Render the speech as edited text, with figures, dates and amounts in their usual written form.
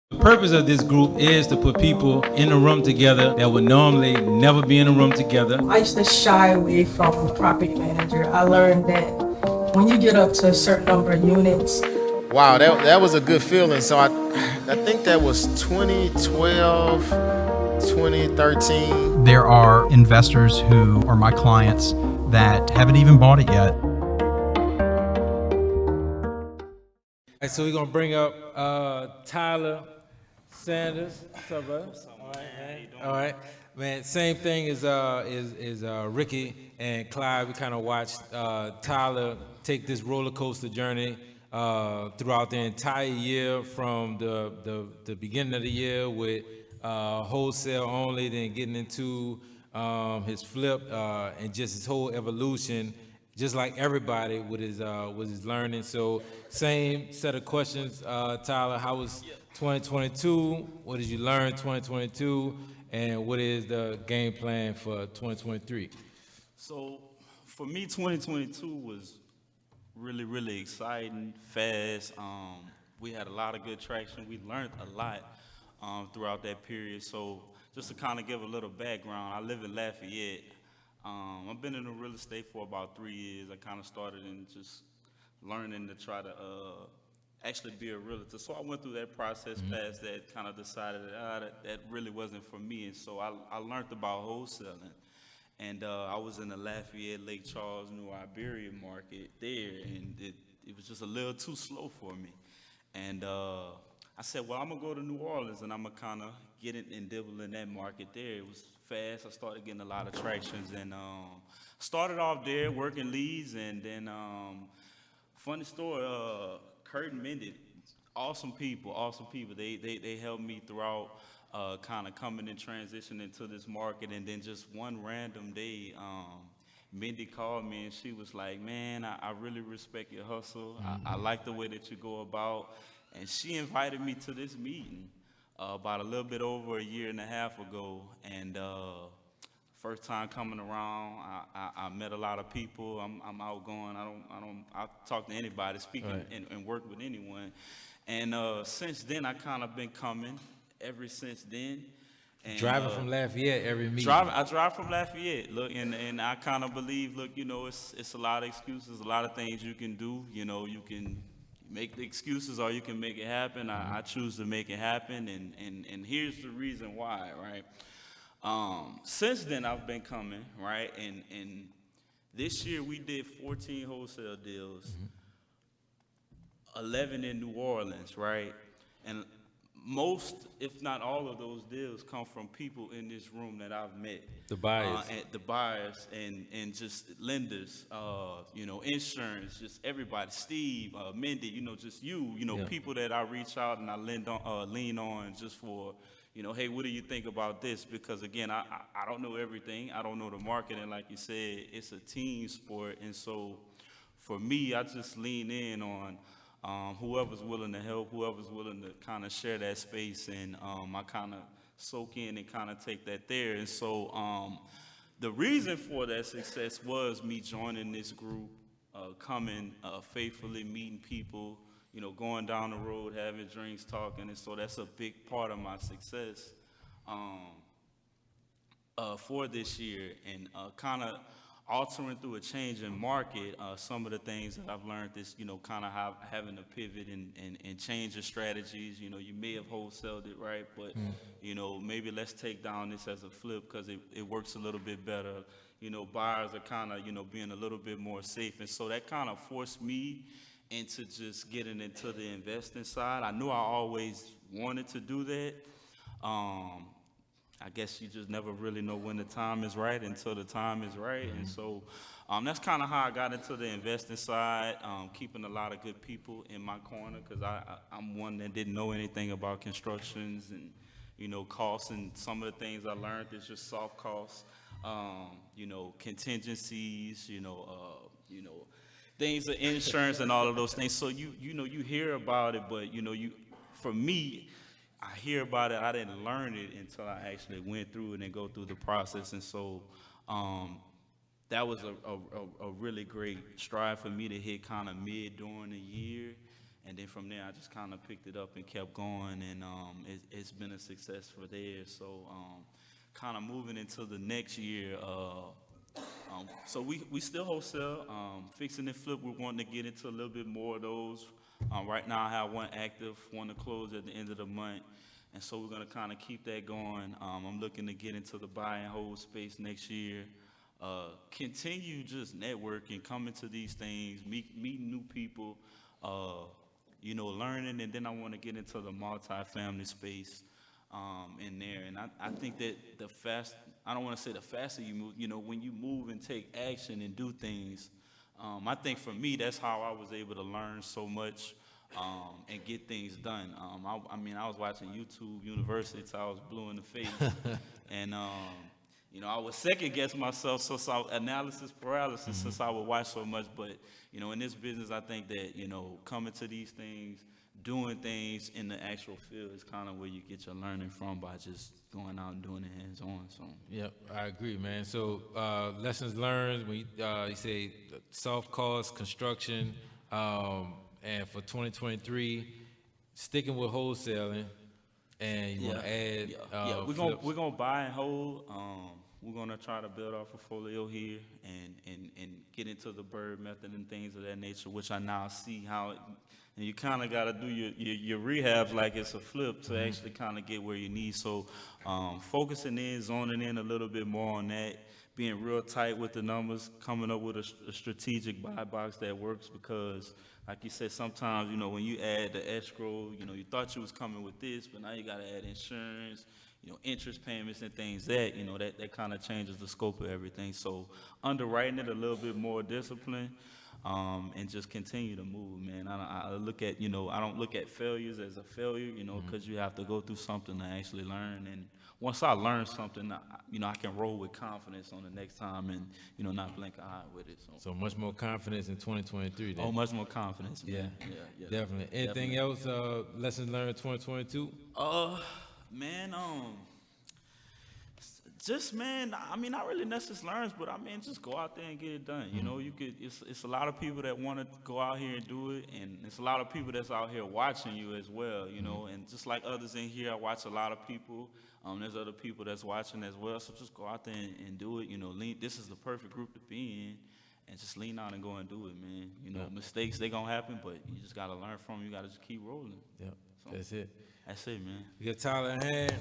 The purpose of this group is to put people in a room together that would normally never be in a room together. I used to shy away from property manager. I learned that when you get up to a certain number of units. Wow, that was a good feeling. So I think that was 2012, 2013. There are investors who are my clients that haven't even bought it yet. All right, so we're gonna bring up Tyler Sanders. What's up, brother? All right, man. All right, man. Same thing as Ricky and Clyde. We kind of watched Tyler take this roller coaster journey throughout the entire year, from the beginning of the year with wholesale only, then getting into his flip and just his whole evolution, just like everybody with his learning. So same set of questions, Tyler. How was 2022? What did you learn 2022? And what is the game plan for 2023? So for me, 2022 was really, really exciting, fast. We had a lot of good traction. We learned a lot throughout that period. So just to kind of give a little background, I live in Lafayette. I've been in the real estate for about 3 years. I kind of started in just learning to try to actually be a realtor. So I went through that process, past that, kind of decided that really wasn't for me. And so I learned about wholesaling. And I was in the Lafayette, Lake Charles, New Iberia market there, and it was just a little too slow for me. And I said, well, I'm gonna go to New Orleans and I'm gonna kind of get it and dibble in that market there. It was fast. I started getting a lot of tractions, and started off there working leads, and then funny story, Curtin Mended, awesome people. They helped me throughout kind of coming and transitioning to this market. And then just one random day, Mindy called me and she was like, man, I really respect your hustle. I like the way that you go about. And she invited me to this meeting about a little bit over a year and a half ago. And first time coming around, I met a lot of people. I'm outgoing. I talk to anybody, speak and work with anyone. And since then, I kind of been coming ever since then. And, Driving from Lafayette every meeting. I drive from Lafayette. Look, and I kind of believe, look, it's a lot of excuses, a lot of things you can do. You can make the excuses or you can make it happen. I choose to make it happen, and here's the reason why, right? Since then, I've been coming, right? And this year we did 14 wholesale deals, 11 in New Orleans, right? And most, if not all of those deals come from people in this room that I've met. The buyers. The buyers and just lenders, insurance, just everybody, Steve, Mindy, just people that I reach out and I lean on just for, hey, what do you think about this? Because again, I don't know everything. I don't know the market. And like you said, it's a team sport. And so for me, I just lean in on whoever's willing to help, whoever's willing to kind of share that space, and I kind of soak in and kind of take that there. And so the reason for that success was me joining this group, coming faithfully, meeting people, going down the road, having drinks, talking, and so that's a big part of my success for this year, and kind of altering through a changing market. Some of the things that I've learned is, kind of having to pivot and change your strategies. You may have wholesaled it, right? But, maybe let's take down this as a flip because it works a little bit better. Buyers are kind of, being a little bit more safe. And so that kind of forced me into just getting into the investing side. I knew I always wanted to do that. I guess you just never really know when the time is right until the time is right. And so that's kind of how I got into the investing side, keeping a lot of good people in my corner because I'm one that didn't know anything about constructions and, costs, and some of the things I learned is just soft costs, contingencies, things of insurance and all of those things. So you hear about it, but for me, I hear about it. I didn't learn it until I actually went through it and go through the process. And so that was a really great stride for me to hit kind of mid during the year. And then then from there, I just kind of picked it up and kept going, and it's been a success for there. So kind of moving into the next year, so we still wholesale, fixing and flip. We're wanting to get into a little bit more of those. Right now I have one active, one to close at the end of the month, and so we're gonna kind of keep that going. I'm looking to get into the buy and hold space next year. Continue just networking, coming to these things, meeting new people, you know, learning, and then I want to get into the multifamily space in there. And I think that I don't want to say the faster you move, you know, when you move and take action and do things, I think for me, that's how I was able to learn so much and get things done. I mean, I was watching YouTube University till I was blue in the face. And, you know, I would second guess myself, analysis paralysis, since I would watch so much. But, you know, in this business, I think that, you know, coming to these things, doing things in the actual field is kind of where you get your learning from, by just going out and doing it hands-on. So Yep, I agree, man. So lessons learned, when you say soft cost construction, and for 2023, sticking with wholesaling, and you want to add we're gonna buy and hold. We're gonna try to build our portfolio here and get into the bird method and things of that nature, which I now see how and you kind of got to do your rehab like it's a flip to actually kind of get where you need. So focusing in, zoning in a little bit more on that, being real tight with the numbers, coming up with a strategic buy box that works, because like you said, sometimes, you know, when you add the escrow, you know, you thought you was coming with this, but now you got to add insurance, you know, interest payments and things that, you know, that kind of changes the scope of everything. So underwriting it a little bit more discipline, and just continue to move, man. I look at, you know, I don't look at failures as a failure, you know, because you have to go through something to actually learn. And once I learn something, you know, I can roll with confidence on the next time and, you know, not blink an eye with it. So much more confidence in 2023 then. Oh, much more confidence, man. Yeah, definitely. Anything else, lessons learned in 2022? Man, just, man, I mean, not really necessarily learns, but I mean, just go out there and get it done. You know, it's a lot of people that want to go out here and do it, and it's a lot of people that's out here watching you as well, you know, and just like others in here, I watch a lot of people. There's other people that's watching as well, so just go out there and do it, you know. This is the perfect group to be in, and just lean out and go and do it, man. You know, mistakes, they gonna happen, but you just gotta learn from them. You gotta just keep rolling. Yep, that's it. That's it, man. We got Tyler in hand.